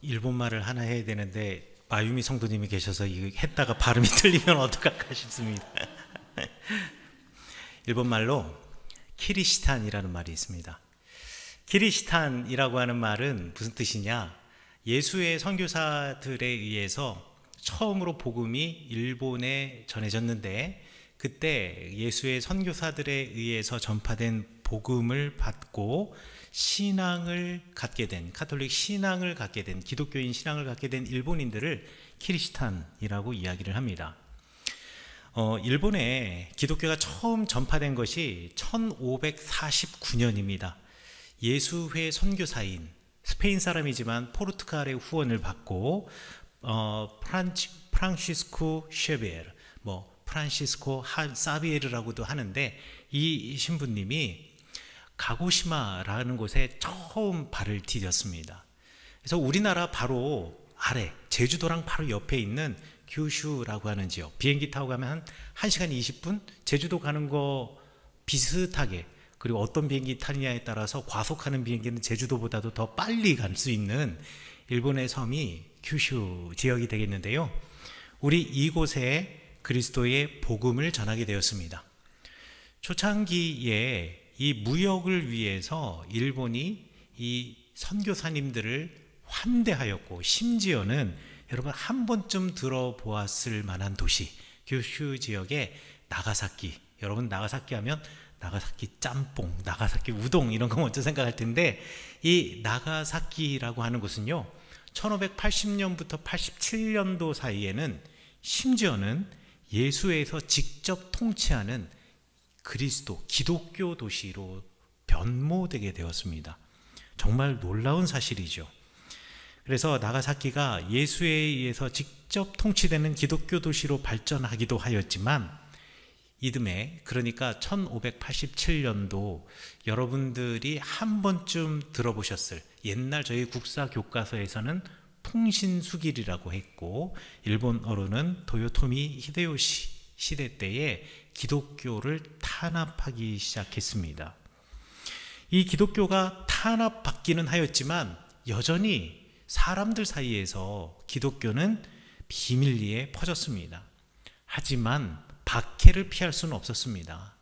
일본말을 하나 해야 되는데 마유미 성도님이 계셔서 이거 했다가 발음이 틀리면 어떡할까 싶습니다. 일본말로 키리시탄이라는 말이 있습니다. 키리시탄이라고 하는 말은 무슨 뜻이냐? 예수의 선교사들에 의해서 처음으로 복음이 일본에 전해졌는데, 그때 예수의 선교사들에 의해서 전파된 복음을 받고 신앙을 갖게 된, 카톨릭 신앙을 갖게 된, 기독교인 신앙을 갖게 된 일본인들을 키리시탄이라고 이야기를 합니다. 일본에 기독교가 처음 전파된 것이 1549년입니다. 예수회 선교사인, 스페인 사람이지만 포르투갈의 후원을 받고 프란시스코 쉐베르, 프란시스코 사비에르라고도 하는데, 이 신부님이 가고시마라는 곳에 처음 발을 디뎠습니다. 그래서 우리나라 바로 아래, 제주도랑 바로 옆에 있는 규슈라고 하는 지역, 비행기 타고 가면 한 1시간 20분? 제주도 가는 거 비슷하게, 그리고 어떤 비행기 타느냐에 따라서 과속하는 비행기는 제주도보다도 더 빨리 갈 수 있는 일본의 섬이 규슈 지역이 되겠는데요. 우리 이곳에 그리스도의 복음을 전하게 되었습니다. 초창기에 이 무역을 위해서 일본이 이 선교사님들을 환대하였고, 심지어는 여러분 한 번쯤 들어보았을 만한 도시, 규슈 지역의 나가사키, 여러분 나가사키 하면 나가사키 짬뽕, 나가사키 우동 이런 거 먼저 생각할 텐데, 이 나가사키라고 하는 곳은요 1580년부터 87년도 사이에는 심지어는 예수에서 직접 통치하는 그리스도, 기독교 도시로 변모되게 되었습니다. 정말 놀라운 사실이죠. 그래서 나가사키가 예수에 의해서 직접 통치되는 기독교 도시로 발전하기도 하였지만, 이듬해, 그러니까 1587년도 여러분들이 한 번쯤 들어보셨을, 옛날 저희 국사 교과서에서는 풍신수길이라고 했고, 일본어로는 도요토미 히데요시 시대 때에 기독교를 탄압하기 시작했습니다. 이 기독교가 탄압받기는 하였지만 여전히 사람들 사이에서 기독교는 비밀리에 퍼졌습니다. 하지만 박해를 피할 수는 없었습니다.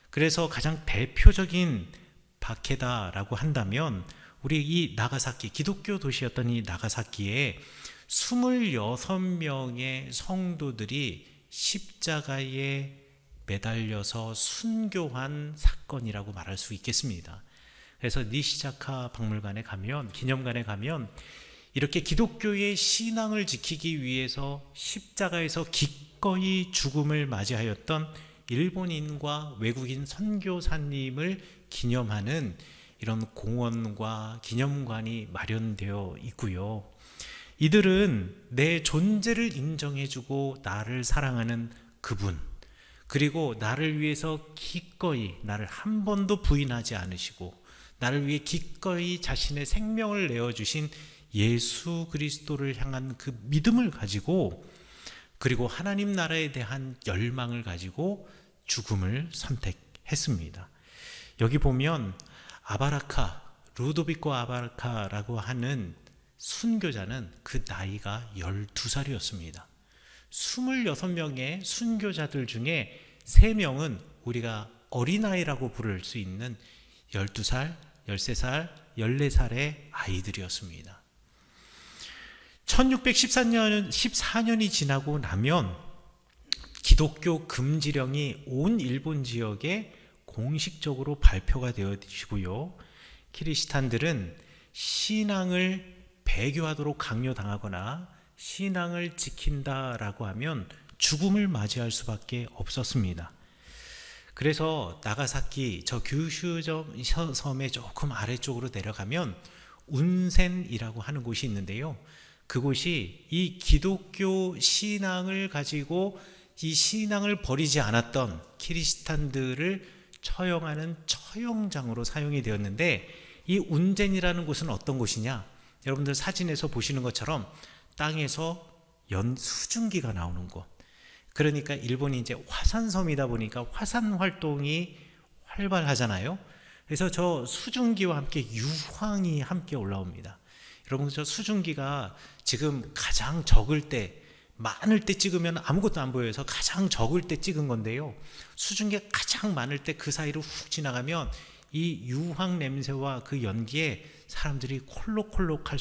그래서 가장 대표적인 박해다라고 한다면, 우리 이 나가사키, 기독교 도시였던 이 나가사키에 26명의 성도들이 십자가에 매달려서 순교한 사건이라고 말할 수 있겠습니다. 그래서 니시자카 박물관에 가면, 기념관에 가면 이렇게 기독교의 신앙을 지키기 위해서 십자가에서 기꺼이 죽음을 맞이하였던 일본인과 외국인 선교사님을 기념하는 이런 공원과 기념관이 마련되어 있고요. 이들은 내 존재를 인정해주고 나를 사랑하는 그분, 그리고 나를 위해서 기꺼이, 나를 한 번도 부인하지 않으시고 나를 위해 기꺼이 자신의 생명을 내어주신 예수 그리스도를 향한 그 믿음을 가지고, 그리고 하나님 나라에 대한 열망을 가지고 죽음을 선택했습니다. 여기 보면 루도비코 아바라카라고 하는 순교자는 그 나이가 12살이었습니다. 26명의 순교자들 중에 3명은 우리가 어린아이라고 부를 수 있는 12살, 13살, 14살의 아이들이었습니다. 1614년이 지나고 나면 기독교 금지령이 온 일본 지역에 공식적으로 발표가 되어지고요. 키리스탄들은 신앙을 배교하도록 강요당하거나 신앙을 지킨다라고 하면 죽음을 맞이할 수밖에 없었습니다. 그래서 나가사키, 저 규슈 섬의 조금 아래쪽으로 내려가면 운센이라고 하는 곳이 있는데요. 그곳이 이 기독교 신앙을 가지고 이 신앙을 버리지 않았던 키리스탄들을 처형하는 처형장으로 사용이 되었는데, 이 운젠이라는 곳은 어떤 곳이냐? 여러분들 사진에서 보시는 것처럼 땅에서 수증기가 나오는 곳. 그러니까 일본이 이제 화산섬이다 보니까 화산 활동이 활발하잖아요. 그래서 저 수증기와 함께 유황이 함께 올라옵니다. 여러분, 저 수증기가 지금 가장 적을 때, 많을 때 찍으면 아무것도 안 보여서 가장 적을 때 찍은 건데요, 수증기가 가장 많을 때 그 사이로 훅 지나가면 이 유황 냄새와 그 연기에 사람들이 콜록콜록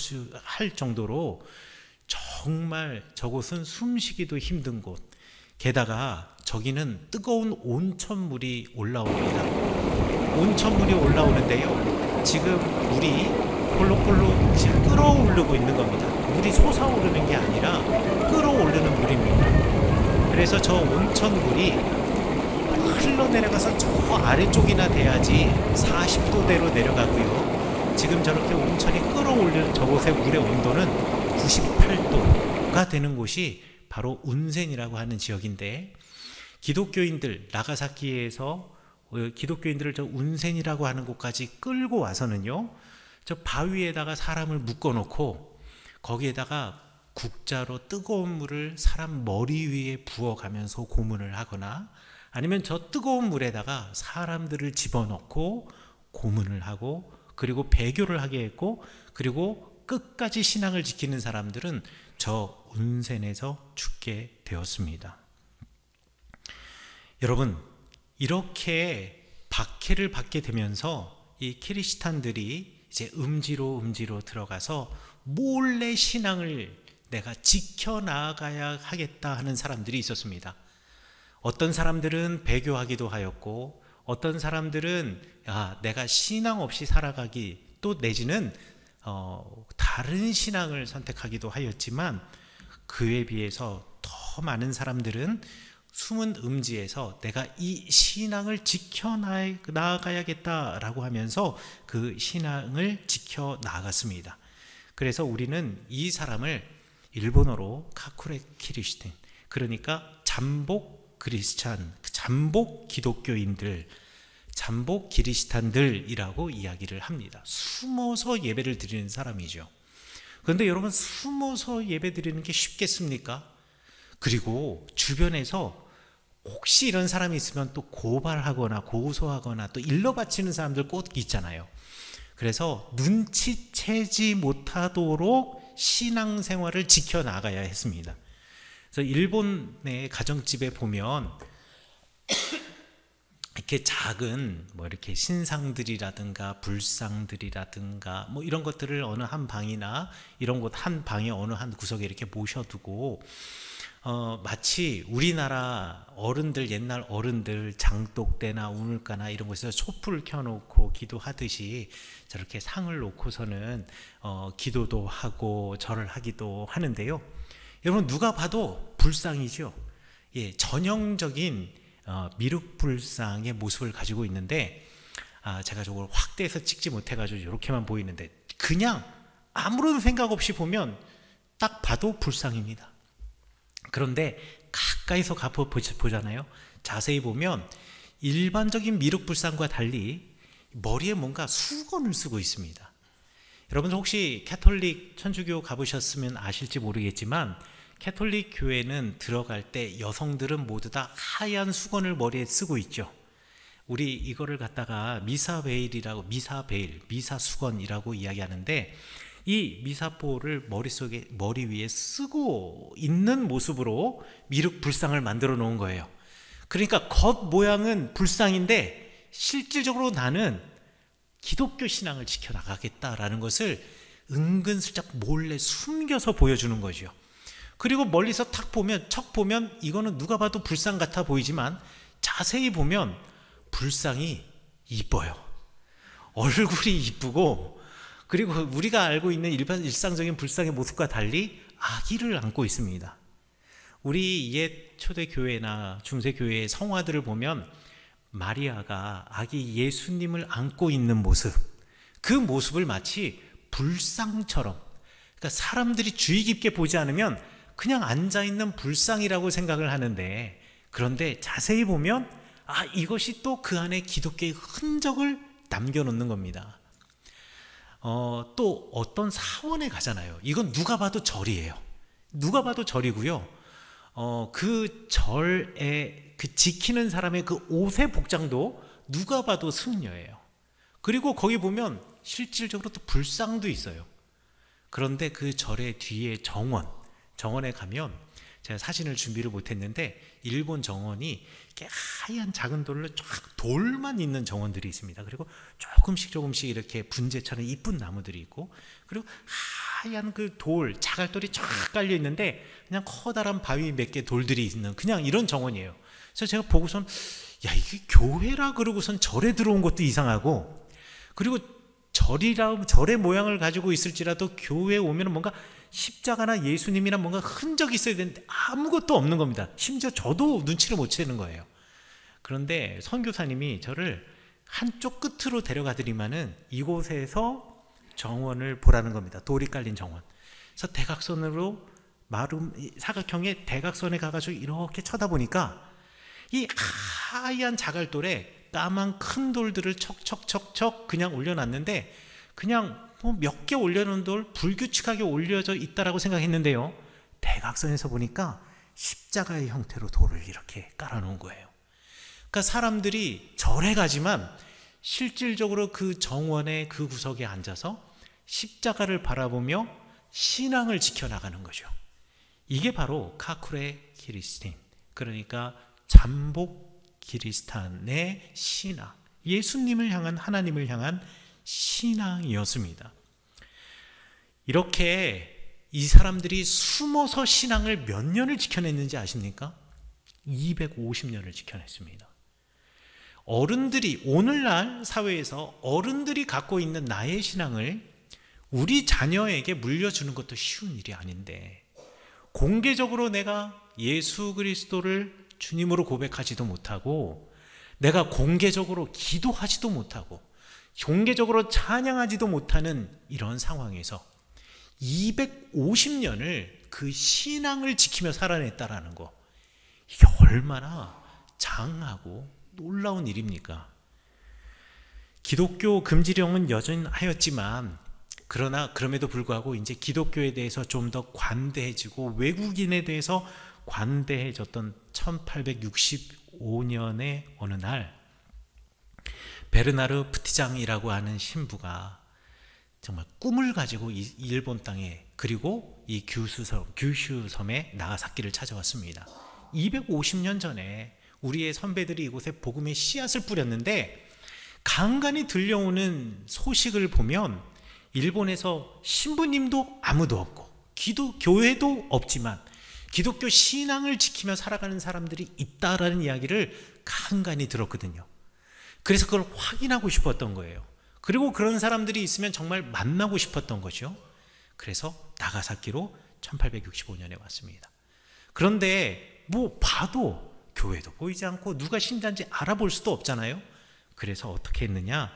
할 정도로 정말 저곳은 숨쉬기도 힘든 곳, 게다가 저기는 뜨거운 온천물이 올라옵니다. 온천물이 올라오는데요, 지금 물이 콜록콜록 지금 끓어오르고 있는 겁니다. 물이 솟아오르는 게 아니라 끓어오르는 물입니다. 그래서 저 온천물이 흘러내려가서 저 아래쪽이나 돼야지 40도대로 내려가고요, 지금 저렇게 온천이 끓어올리는 저곳의 물의 온도는 98도가 되는 곳이 바로 운센이라고 하는 지역인데, 기독교인들, 나가사키에서 기독교인들을 저 운센이라고 하는 곳까지 끌고 와서는요, 저 바위에다가 사람을 묶어놓고 거기에다가 국자로 뜨거운 물을 사람 머리 위에 부어가면서 고문을 하거나, 아니면 저 뜨거운 물에다가 사람들을 집어넣고 고문을 하고, 그리고 배교를 하게 했고, 그리고 끝까지 신앙을 지키는 사람들은 저 운센에서 죽게 되었습니다. 여러분, 이렇게 박해를 받게 되면서 이 키리스탄들이 이제 음지로 들어가서 몰래 신앙을 내가 지켜나가야 하겠다 하는 사람들이 있었습니다. 어떤 사람들은 배교하기도 하였고, 어떤 사람들은 내가 신앙 없이 살아가기, 또 내지는 다른 신앙을 선택하기도 하였지만, 그에 비해서 더 많은 사람들은 숨은 음지에서 내가 이 신앙을 지켜나가야겠다라고 하면서 그 신앙을 지켜나갔습니다. 그래서 우리는 이 사람을 일본어로 카쿠레 키리시텐, 그러니까 잠복 크리스찬, 잠복 기독교인들, 잠복 기리스탄들이라고 이야기를 합니다. 숨어서 예배를 드리는 사람이죠. 그런데 여러분, 숨어서 예배 드리는 게 쉽겠습니까? 그리고 주변에서 혹시 이런 사람이 있으면 또 고발하거나 고소하거나 또 일러 바치는 사람들 꼭 있잖아요. 그래서 눈치채지 못하도록 신앙생활을 지켜나가야 했습니다. 그래서 일본의 가정집에 보면 이렇게 작은 이렇게 신상들이라든가 불상들이라든가 이런 것들을 어느 한 방이나 이런 곳 한 방에 어느 한 구석에 이렇게 모셔두고, 마치 우리나라 어른들, 옛날 어른들 장독 때나 우물가나 이런 곳에서 촛불을 켜놓고 기도하듯이 저렇게 상을 놓고서는 기도도 하고 절을 하기도 하는데요. 여러분, 누가 봐도 불상이죠. 전형적인 미륵불상의 모습을 가지고 있는데, 제가 저걸 확대해서 찍지 못해가지고 이렇게만 보이는데, 그냥 아무런 생각 없이 보면 딱 봐도 불상입니다. 그런데 가까이서 보잖아요. 자세히 보면 일반적인 미륵불상과 달리 머리에 뭔가 수건을 쓰고 있습니다. 여러분, 혹시 캐톨릭 천주교 가보셨으면 아실지 모르겠지만, 캐톨릭 교회는 들어갈 때 여성들은 모두 다 하얀 수건을 머리에 쓰고 있죠. 우리 이거를 갖다가 미사베일이라고, 미사수건이라고 이야기하는데, 이 미사포를 머리 위에 쓰고 있는 모습으로 미륵불상을 만들어 놓은 거예요. 그러니까 겉 모양은 불상인데 실질적으로 나는 기독교 신앙을 지켜나가겠다라는 것을 은근슬쩍 몰래 숨겨서 보여주는 거죠. 그리고 멀리서 척 보면 이거는 누가 봐도 불상 같아 보이지만, 자세히 보면 불상이 이뻐요. 얼굴이 이쁘고, 그리고 우리가 알고 있는 일상적인 불상의 모습과 달리 아기를 안고 있습니다. 우리 옛 초대교회나 중세교회의 성화들을 보면 마리아가 아기 예수님을 안고 있는 모습, 그 모습을 마치 불상처럼, 그러니까 사람들이 주의 깊게 보지 않으면 그냥 앉아있는 불상이라고 생각을 하는데, 그런데 자세히 보면 이것이 또 그 안에 기독교의 흔적을 남겨놓는 겁니다. 또 어떤 사원에 가잖아요. 이건 누가 봐도 절이에요. 누가 봐도 절이고요. 그 절에 지키는 사람의 그 옷의 복장도 누가 봐도 승려예요. 그리고 거기 보면 실질적으로 또 불상도 있어요. 그런데 그 절의 뒤에 정원에 가면, 제가 사진을 준비를 못했는데 일본 정원이 이렇게 하얀 작은 돌로 쫙 돌만 있는 정원들이 있습니다. 그리고 조금씩 이렇게 분재처럼 이쁜 나무들이 있고, 그리고 하얀 그 자갈돌이 쫙 깔려 있는데 그냥 커다란 바위 몇 개 돌들이 있는 그냥 이런 정원이에요. 그래서 제가 보고선 야, 이게 교회라 그러고선 절에 들어온 것도 이상하고, 그리고 절의 모양을 가지고 있을지라도 교회에 오면 뭔가 십자가나 예수님이나 뭔가 흔적이 있어야 되는데 아무것도 없는 겁니다. 심지어 저도 눈치를 못 채는 거예요. 그런데 선교사님이 저를 한쪽 끝으로 데려가더니만은 이곳에서 정원을 보라는 겁니다. 돌이 깔린 정원. 그래서 대각선으로 사각형의 대각선에 가가지고 이렇게 쳐다보니까 이 하얀 자갈돌에 까만 큰 돌들을 척척척척 그냥 올려놨는데, 그냥 몇 개 올려놓은 돌 불규칙하게 올려져 있다라고 생각했는데요, 대각선에서 보니까 십자가의 형태로 돌을 이렇게 깔아놓은 거예요. 그러니까 사람들이 절에 가지만 실질적으로 그 정원의 그 구석에 앉아서 십자가를 바라보며 신앙을 지켜나가는 거죠. 이게 바로 카쿠레 키리스틴, 그러니까 잠복 키리스탄의 신앙, 예수님을 향한, 하나님을 향한 신앙이었습니다. 이렇게 이 사람들이 숨어서 신앙을 몇 년을 지켜냈는지 아십니까? 250년을 지켜냈습니다. 어른들이, 오늘날 사회에서 어른들이 갖고 있는 나의 신앙을 우리 자녀에게 물려주는 것도 쉬운 일이 아닌데, 공개적으로 내가 예수 그리스도를 주님으로 고백하지도 못하고, 내가 공개적으로 기도하지도 못하고, 공개적으로 찬양하지도 못하는 이런 상황에서 250년을 그 신앙을 지키며 살아냈다라는 거, 이게 얼마나 장하고 놀라운 일입니까? 기독교 금지령은 여전하였지만, 그러나 그럼에도 불구하고 이제 기독교에 대해서 좀 더 관대해지고 외국인에 대해서 관대해졌던 1865년의 어느 날, 베르나르 프티장이라고 하는 신부가 정말 꿈을 가지고 이 일본 땅에, 그리고 이 규슈섬에 나가사키를 찾아왔습니다. 250년 전에 우리의 선배들이 이곳에 복음의 씨앗을 뿌렸는데, 간간히 들려오는 소식을 보면 일본에서 신부님도 아무도 없고 교회도 없지만 기독교 신앙을 지키며 살아가는 사람들이 있다라는 이야기를 간간히 들었거든요. 그래서 그걸 확인하고 싶었던 거예요. 그리고 그런 사람들이 있으면 정말 만나고 싶었던 거죠. 그래서 나가사키로 1865년에 왔습니다. 그런데 봐도 교회도 보이지 않고 누가 신자인지 알아볼 수도 없잖아요. 그래서 어떻게 했느냐?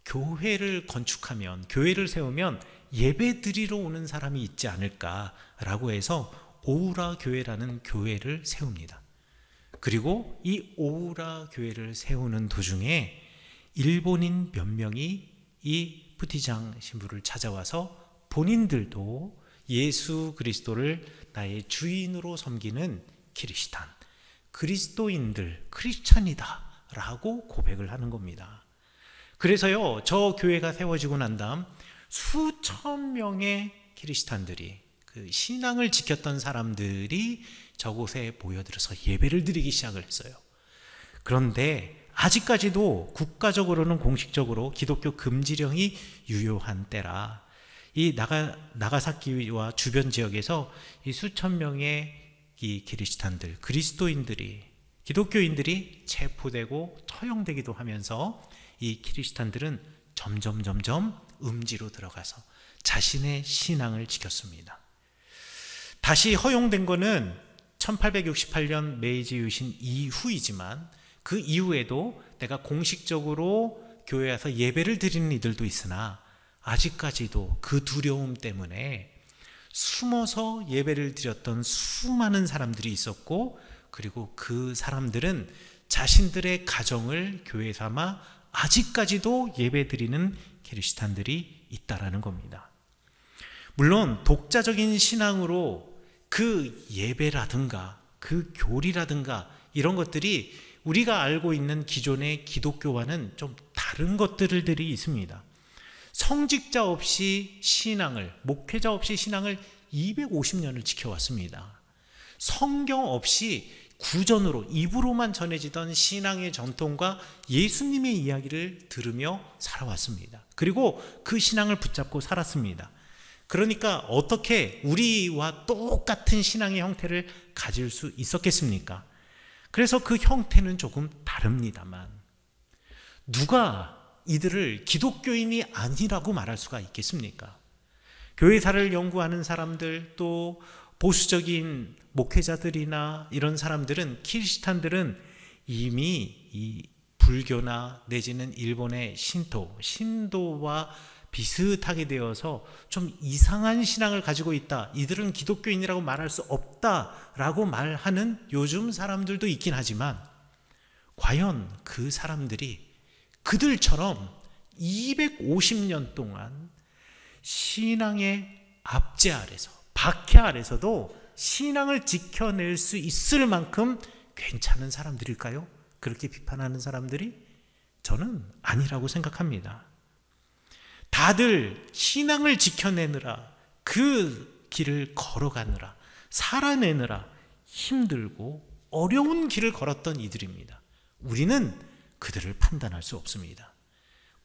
교회를 건축하면, 교회를 세우면 예배 드리러 오는 사람이 있지 않을까라고 해서 오우라 교회라는 교회를 세웁니다. 그리고 이 오우라 교회를 세우는 도중에 일본인 몇 명이 이 푸티장 신부를 찾아와서 본인들도 예수 그리스도를 나의 주인으로 섬기는 키리스탄, 그리스도인들, 크리스찬이다 라고 고백을 하는 겁니다. 그래서요, 저 교회가 세워지고 난 다음 수천 명의 키리스탄들이, 그 신앙을 지켰던 사람들이 저곳에 모여들어서 예배를 드리기 시작을 했어요. 그런데 아직까지도 국가적으로는 공식적으로 기독교 금지령이 유효한 때라 이 나가사키와 주변 지역에서 이 수천 명의 이 키리스탄들, 그리스도인들이, 기독교인들이 체포되고 처형되기도 하면서 이 키리스탄들은 점점 음지로 들어가서 자신의 신앙을 지켰습니다. 다시 허용된 것은 1868년 메이지 유신 이후이지만, 그 이후에도 내가 공식적으로 교회에 와서 예배를 드리는 이들도 있으나 아직까지도 그 두려움 때문에 숨어서 예배를 드렸던 수많은 사람들이 있었고, 그리고 그 사람들은 자신들의 가정을 교회 삼아 아직까지도 예배 드리는 키리스탄들이 있다라는 겁니다. 물론 독자적인 신앙으로 그 예배라든가 그 교리라든가 이런 것들이 우리가 알고 있는 기존의 기독교와는 좀 다른 것들이 있습니다. 성직자 없이 신앙을, 목회자 없이 신앙을 250년을 지켜왔습니다. 성경 없이 구전으로, 입으로만 전해지던 신앙의 전통과 예수님의 이야기를 들으며 살아왔습니다. 그리고 그 신앙을 붙잡고 살았습니다. 그러니까 어떻게 우리와 똑같은 신앙의 형태를 가질 수 있었겠습니까? 그래서 그 형태는 조금 다릅니다만, 누가 이들을 기독교인이 아니라고 말할 수가 있겠습니까? 교회사를 연구하는 사람들, 또 보수적인 목회자들이나 이런 사람들은, 키리스탄들은 이미 이 불교나 내지는 일본의 신도와 비슷하게 되어서 좀 이상한 신앙을 가지고 있다, 이들은 기독교인이라고 말할 수 없다라고 말하는 요즘 사람들도 있긴 하지만, 과연 그 사람들이 그들처럼 250년 동안 신앙의 압제 아래서, 박해 아래서도 신앙을 지켜낼 수 있을 만큼 괜찮은 사람들일까요? 그렇게 비판하는 사람들이? 저는 아니라고 생각합니다. 다들 신앙을 지켜내느라, 그 길을 걸어가느라, 살아내느라 힘들고 어려운 길을 걸었던 이들입니다. 우리는 그들을 판단할 수 없습니다.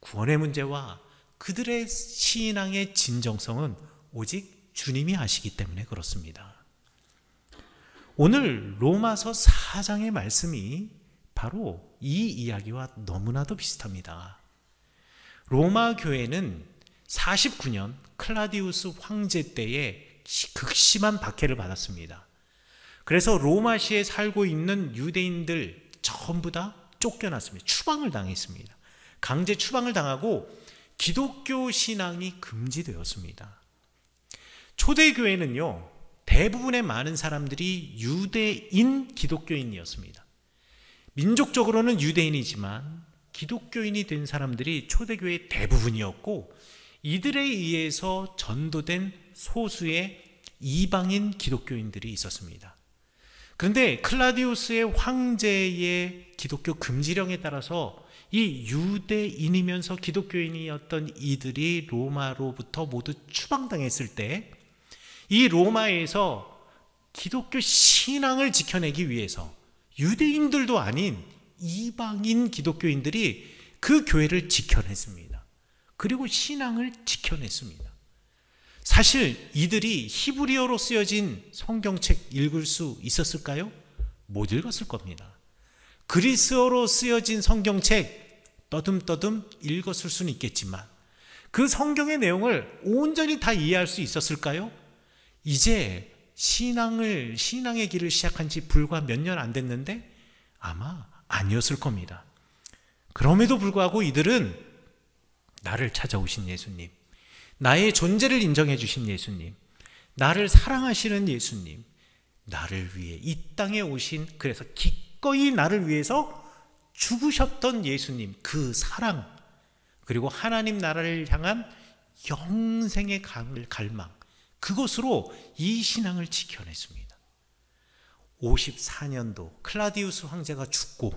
구원의 문제와 그들의 신앙의 진정성은 오직 주님이 아시기 때문에 그렇습니다. 오늘 로마서 4장의 말씀이 바로 이 이야기와 너무나도 비슷합니다. 로마 교회는 49년 클라디우스 황제 때에 극심한 박해를 받았습니다. 그래서 로마시에 살고 있는 유대인들 전부 다 쫓겨났습니다. 추방을 당했습니다. 강제 추방을 당하고 기독교 신앙이 금지되었습니다. 초대교회는요, 대부분의 많은 사람들이 유대인 기독교인이었습니다. 민족적으로는 유대인이지만 기독교인이 된 사람들이 초대교회의 대부분이었고, 이들에 의해서 전도된 소수의 이방인 기독교인들이 있었습니다. 그런데 클라디우스의 황제의 기독교 금지령에 따라서 이 유대인이면서 기독교인이었던 이들이 로마로부터 모두 추방당했을 때, 이 로마에서 기독교 신앙을 지켜내기 위해서 유대인들도 아닌 이방인 기독교인들이 그 교회를 지켜냈습니다. 그리고 신앙을 지켜냈습니다. 사실 이들이 히브리어로 쓰여진 성경책 읽을 수 있었을까요? 못 읽었을 겁니다. 그리스어로 쓰여진 성경책 떠듬떠듬 읽었을 수는 있겠지만, 그 성경의 내용을 온전히 다 이해할 수 있었을까요? 이제 신앙의 길을 시작한 지 불과 몇 년 안 됐는데 아마 아니었을 겁니다. 그럼에도 불구하고 이들은 나를 찾아오신 예수님, 나의 존재를 인정해 주신 예수님, 나를 사랑하시는 예수님, 나를 위해 이 땅에 오신, 그래서 기꺼이 나를 위해서 죽으셨던 예수님, 그 사랑, 그리고 하나님 나라를 향한 영생의 갈망, 그것으로 이 신앙을 지켜냈습니다. 54년도 클라디우스 황제가 죽고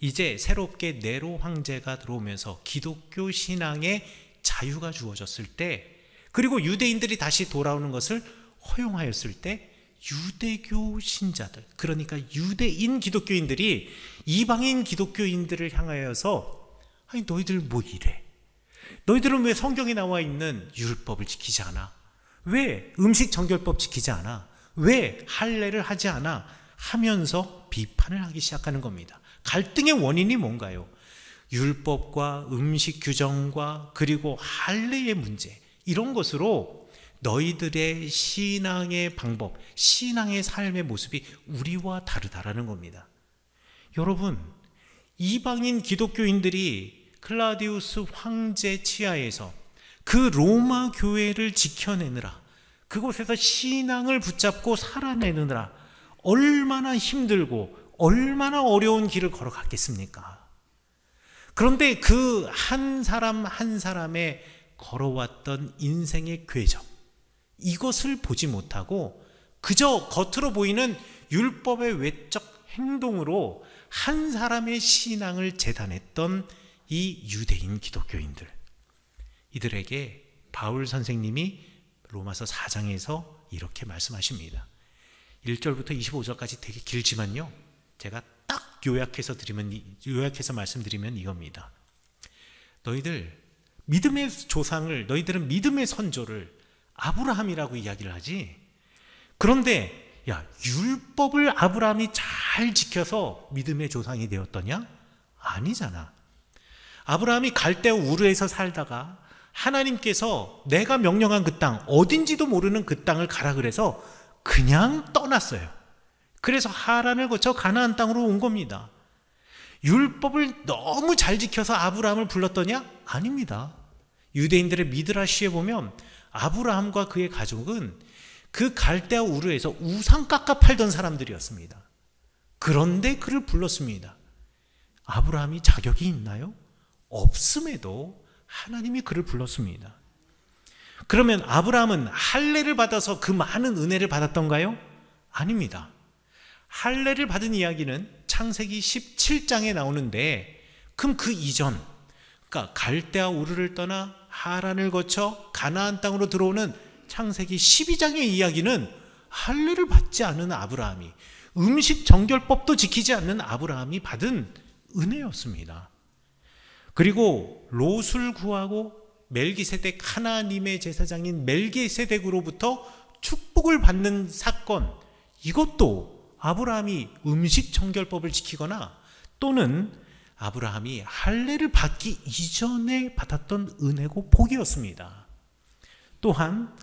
이제 새롭게 네로 황제가 들어오면서 기독교 신앙의 자유가 주어졌을 때, 그리고 유대인들이 다시 돌아오는 것을 허용하였을 때, 유대교 신자들, 그러니까 유대인 기독교인들이 이방인 기독교인들을 향하여서, 아니 너희들 뭐 이래? 너희들은 왜 성경에 나와 있는 율법을 지키지 않아? 왜 음식 정결법 지키지 않아? 왜 할례를 하지 않아? 하면서 비판을 하기 시작하는 겁니다. 갈등의 원인이 뭔가요? 율법과 음식 규정과 그리고 할례의 문제, 이런 것으로 너희들의 신앙의 방법, 신앙의 삶의 모습이 우리와 다르다라는 겁니다. 여러분, 이방인 기독교인들이 클라디우스 황제 치하에서 그 로마 교회를 지켜내느라, 그곳에서 신앙을 붙잡고 살아내느라 얼마나 힘들고 얼마나 어려운 길을 걸어갔겠습니까? 그런데 그 한 사람 한 사람의 걸어왔던 인생의 궤적, 이것을 보지 못하고 그저 겉으로 보이는 율법의 외적 행동으로 한 사람의 신앙을 재단했던 이 유대인 기독교인들, 이들에게 바울 선생님이 로마서 4장에서 이렇게 말씀하십니다. 1절부터 25절까지 되게 길지만요, 제가 딱 요약해서 말씀드리면 이겁니다. 너희들은 믿음의 선조를 아브라함이라고 이야기를 하지. 그런데 율법을 아브라함이 잘 지켜서 믿음의 조상이 되었더냐? 아니잖아. 아브라함이 갈대아 우르에서 살다가 하나님께서 내가 명령한 그 땅, 어딘지도 모르는 그 땅을 가라 그래서 그냥 떠났어요. 그래서 하란을 거쳐 가나안 땅으로 온 겁니다. 율법을 너무 잘 지켜서 아브라함을 불렀더냐? 아닙니다. 유대인들의 미드라시에 보면 아브라함과 그의 가족은 그 갈대아 우르에서 우상 깎아 팔던 사람들이었습니다. 그런데 그를 불렀습니다. 아브라함이 자격이 있나요? 없음에도 하나님이 그를 불렀습니다. 그러면 아브라함은 할례를 받아서 그 많은 은혜를 받았던가요? 아닙니다. 할례를 받은 이야기는 창세기 17장에 나오는데, 그럼 그 이전, 그러니까 갈대아 우르를 떠나 하란을 거쳐 가나안 땅으로 들어오는 창세기 12장의 이야기는 할례를 받지 않은 아브라함이, 음식 정결법도 지키지 않는 아브라함이 받은 은혜였습니다. 그리고 롯을 구하고 멜기세덱, 하나님의 제사장인 멜기세덱으로부터 축복을 받는 사건, 이것도 아브라함이 음식 정결법을 지키거나 또는 아브라함이 할례를 받기 이전에 받았던 은혜고 복이었습니다. 또한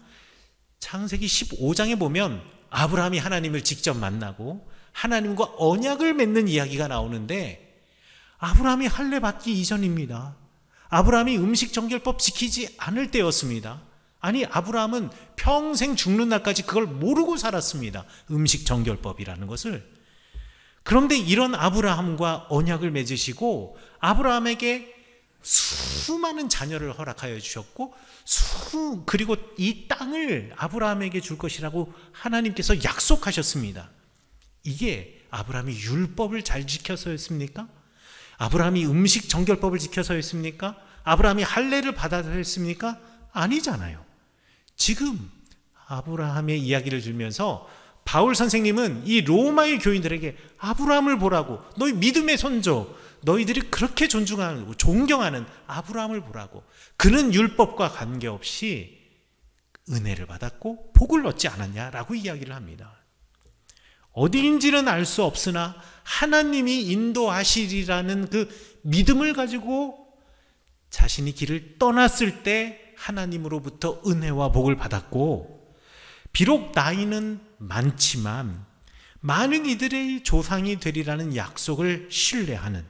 창세기 15장에 보면 아브라함이 하나님을 직접 만나고 하나님과 언약을 맺는 이야기가 나오는데, 아브라함이 할례 받기 이전입니다. 아브라함이 음식 정결법 지키지 않을 때였습니다. 아니, 아브라함은 평생 죽는 날까지 그걸 모르고 살았습니다. 음식 정결법이라는 것을. 그런데 이런 아브라함과 언약을 맺으시고 아브라함에게 수많은 자녀를 허락하여 주셨고, 그리고 이 땅을 아브라함에게 줄 것이라고 하나님께서 약속하셨습니다. 이게 아브라함이 율법을 잘 지켜서였습니까? 아브라함이 음식 정결법을 지켜서였습니까? 아브라함이 할례를 받아서였습니까? 아니잖아요. 지금 아브라함의 이야기를 들면서 바울 선생님은 이 로마의 교인들에게 아브라함을 보라고, 너희 믿음의 선조, 너희들이 그렇게 존중하고 존경하는 아브라함을 보라고, 그는 율법과 관계없이 은혜를 받았고 복을 얻지 않았냐라고 이야기를 합니다. 어디인지는 알 수 없으나 하나님이 인도하시리라는 그 믿음을 가지고 자신이 길을 떠났을 때 하나님으로부터 은혜와 복을 받았고, 비록 나이는 많지만 많은 이들의 조상이 되리라는 약속을 신뢰하는,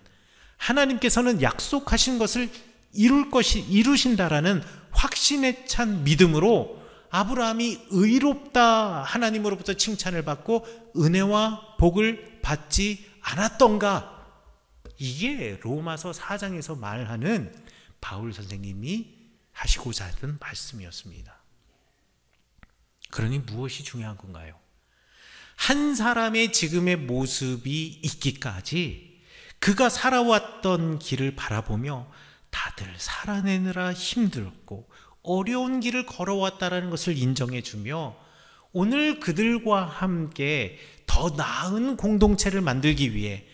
하나님께서는 약속하신 것을 이루신다라는 확신에 찬 믿음으로 아브라함이 의롭다 하나님으로부터 칭찬을 받고 은혜와 복을 받지 않았던가? 이게 로마서 4장에서 말하는 바울 선생님이 하시고자 하던 말씀이었습니다. 그러니 무엇이 중요한 건가요? 한 사람의 지금의 모습이 있기까지 그가 살아왔던 길을 바라보며 다들 살아내느라 힘들었고 어려운 길을 걸어왔다는 것을 인정해주며 오늘 그들과 함께 더 나은 공동체를 만들기 위해,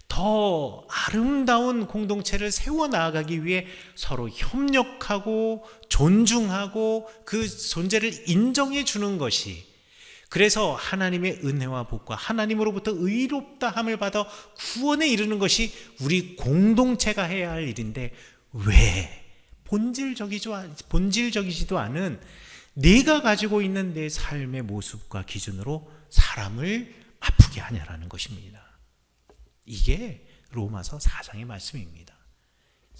더 아름다운 공동체를 세워나가기 위해 서로 협력하고 존중하고 그 존재를 인정해 주는 것이, 그래서 하나님의 은혜와 복과 하나님으로부터 의롭다함을 받아 구원에 이르는 것이 우리 공동체가 해야 할 일인데, 왜 본질적이지도 않은 네가 가지고 있는 내 삶의 모습과 기준으로 사람을 아프게 하냐라는 것입니다. 이게 로마서 4장의 말씀입니다.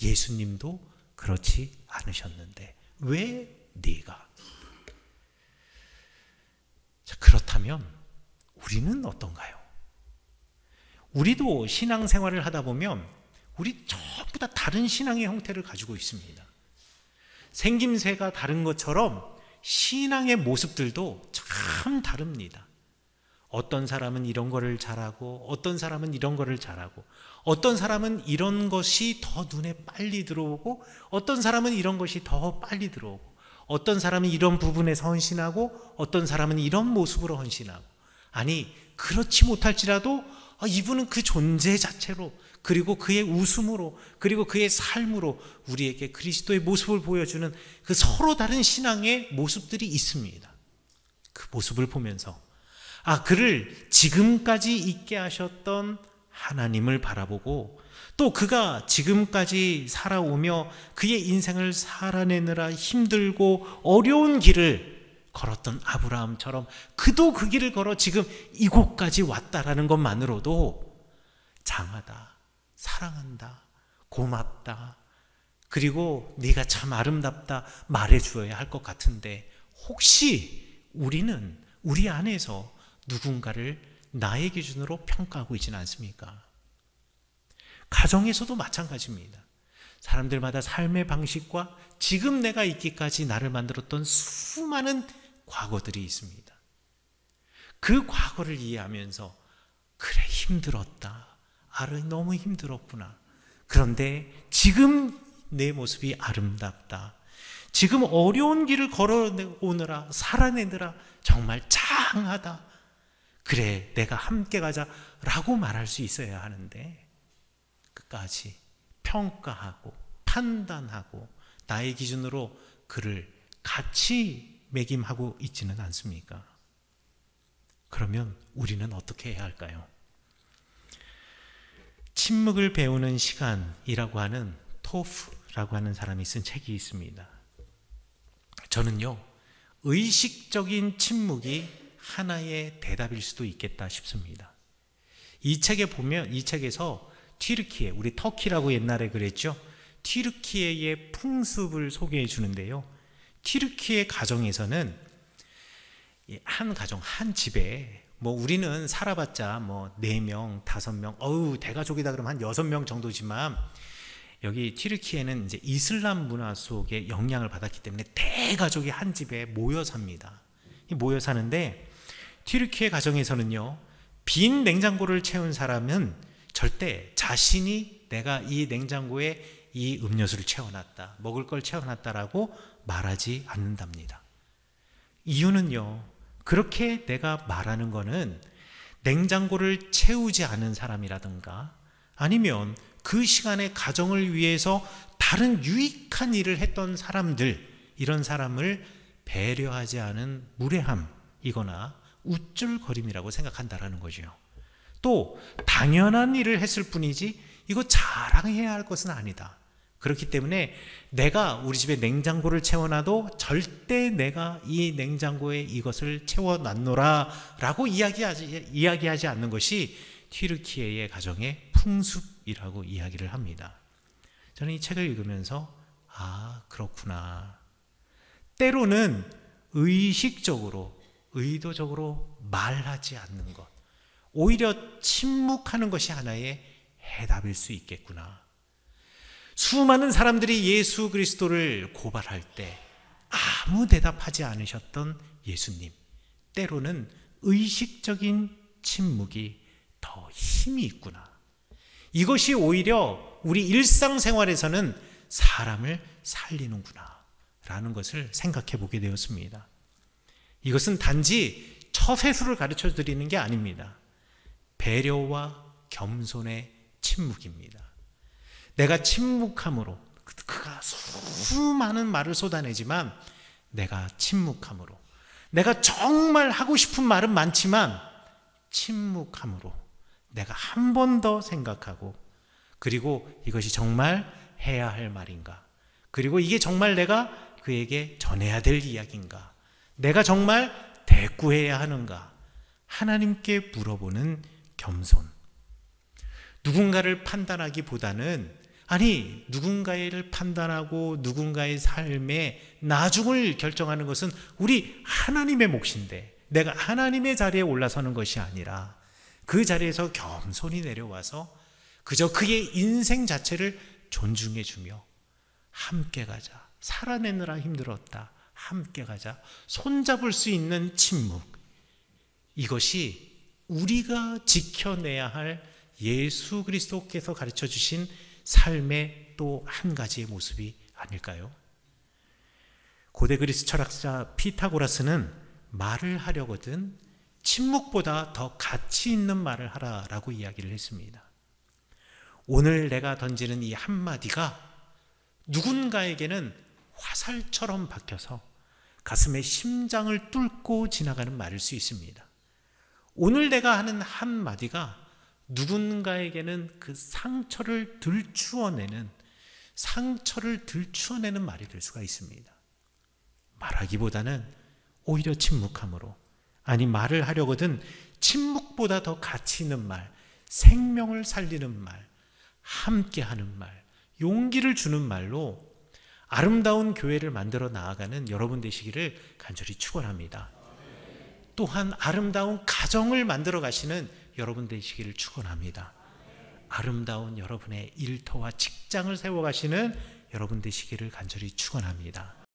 예수님도 그렇지 않으셨는데 왜 네가? 자, 그렇다면 우리는 어떤가요? 우리도 신앙생활을 하다 보면 우리 전부 다 다른 신앙의 형태를 가지고 있습니다. 생김새가 다른 것처럼 신앙의 모습들도 참 다릅니다. 어떤 사람은 이런 거를 잘하고 어떤 사람은 이런 거를 잘하고 어떤 사람은 이런 것이 더 눈에 빨리 들어오고 어떤 사람은 이런 것이 더 빨리 들어오고 어떤 사람은 이런 부분에서 헌신하고 어떤 사람은 이런 모습으로 헌신하고 아니 그렇지 못할지라도 이분은 그 존재 자체로 그리고 그의 웃음으로 그리고 그의 삶으로 우리에게 그리스도의 모습을 보여주는 그 서로 다른 신앙의 모습들이 있습니다. 그 모습을 보면서 그를 지금까지 있게 하셨던 하나님을 바라보고 또 그가 지금까지 살아오며 그의 인생을 살아내느라 힘들고 어려운 길을 걸었던 아브라함처럼 그도 그 길을 걸어 지금 이곳까지 왔다라는 것만으로도 장하다, 사랑한다, 고맙다, 그리고 네가 참 아름답다 말해주어야 할 것 같은데 혹시 우리는 우리 안에서 누군가를 나의 기준으로 평가하고 있지는 않습니까? 가정에서도 마찬가지입니다. 사람들마다 삶의 방식과 지금 내가 있기까지 나를 만들었던 수많은 과거들이 있습니다. 그 과거를 이해하면서 그래 힘들었다. 너무 힘들었구나. 그런데 지금 내 모습이 아름답다. 지금 어려운 길을 걸어오느라 살아내느라 정말 장하다. 그래 내가 함께 가자라고 말할 수 있어야 하는데 끝까지 평가하고 판단하고 나의 기준으로 그를 같이 매김하고 있지는 않습니까? 그러면 우리는 어떻게 해야 할까요? 침묵을 배우는 시간이라고 하는 토프라고 하는 사람이 쓴 책이 있습니다. 저는요 의식적인 침묵이 하나의 대답일 수도 있겠다 싶습니다. 이 책에 보면 이 책에서 튀르키예, 우리 터키라고 옛날에 그랬죠. 튀르키예의 풍습을 소개해 주는데요. 튀르키예 가정에서는 한 가정, 한 집에 우리는 살아봤자 4명, 5명, 대가족이다 그러면 한 6명 정도지만 여기 튀르키예는 이제 이슬람 문화 속에 영향을 받았기 때문에 대가족이 한 집에 모여 삽니다. 모여 사는데 튀르키예 가정에서는요, 빈 냉장고를 채운 사람은 절대 자신이 내가 이 냉장고에 이 음료수를 채워놨다, 먹을 걸 채워놨다라고 말하지 않는답니다. 이유는요, 그렇게 내가 말하는 거는 냉장고를 채우지 않은 사람이라든가 아니면 그 시간에 가정을 위해서 다른 유익한 일을 했던 사람들, 이런 사람을 배려하지 않은 무례함이거나 우쭐거림이라고 생각한다라는 거죠. 또 당연한 일을 했을 뿐이지 이거 자랑해야 할 것은 아니다. 그렇기 때문에 내가 우리 집에 냉장고를 채워놔도 절대 내가 이 냉장고에 이것을 채워놨노라 라고 이야기하지 않는 것이 튀르키예의 가정의 풍습이라고 이야기를 합니다. 저는 이 책을 읽으면서 그렇구나. 때로는 의식적으로 의도적으로 말하지 않는 것, 오히려 침묵하는 것이 하나의 해답일 수 있겠구나. 수많은 사람들이 예수 그리스도를 고발할 때 아무 대답하지 않으셨던 예수님, 때로는 의식적인 침묵이 더 힘이 있구나. 이것이 오히려 우리 일상생활에서는 사람을 살리는구나 라는 것을 생각해 보게 되었습니다. 이것은 단지 처세술을 가르쳐 드리는 게 아닙니다. 배려와 겸손의 침묵입니다. 내가 침묵함으로, 그가 수많은 말을 쏟아내지만 내가 침묵함으로, 내가 정말 하고 싶은 말은 많지만 침묵함으로 내가 한 번 더 생각하고, 그리고 이것이 정말 해야 할 말인가, 그리고 이게 정말 내가 그에게 전해야 될 이야기인가, 내가 정말 대꾸해야 하는가, 하나님께 물어보는 겸손. 누군가를 판단하기보다는, 누군가를 판단하고 누군가의 삶의 나중을 결정하는 것은 우리 하나님의 몫인데, 내가 하나님의 자리에 올라서는 것이 아니라 그 자리에서 겸손히 내려와서 그저 그의 인생 자체를 존중해 주며 함께 가자, 살아내느라 힘들었다, 함께 가자, 손잡을 수 있는 침묵, 이것이 우리가 지켜내야 할 예수 그리스도께서 가르쳐 주신 삶의 또 한 가지의 모습이 아닐까요? 고대 그리스 철학자 피타고라스는 말을 하려거든 침묵보다 더 가치 있는 말을 하라라고 이야기를 했습니다. 오늘 내가 던지는 이 한마디가 누군가에게는 화살처럼 박혀서 가슴의 심장을 뚫고 지나가는 말일 수 있습니다. 오늘 내가 하는 한마디가 누군가에게는 그 상처를 들추어내는 말이 될 수가 있습니다. 말하기보다는 오히려 침묵함으로, 아니 말을 하려거든 침묵보다 더 가치 있는 말, 생명을 살리는 말, 함께하는 말, 용기를 주는 말로 아름다운 교회를 만들어 나아가는 여러분 되시기를 간절히 축원합니다. 또한 아름다운 가정을 만들어 가시는 여러분 되시기를 축원합니다. 아름다운 여러분의 일터와 직장을 세워 가시는 여러분 되시기를 간절히 축원합니다.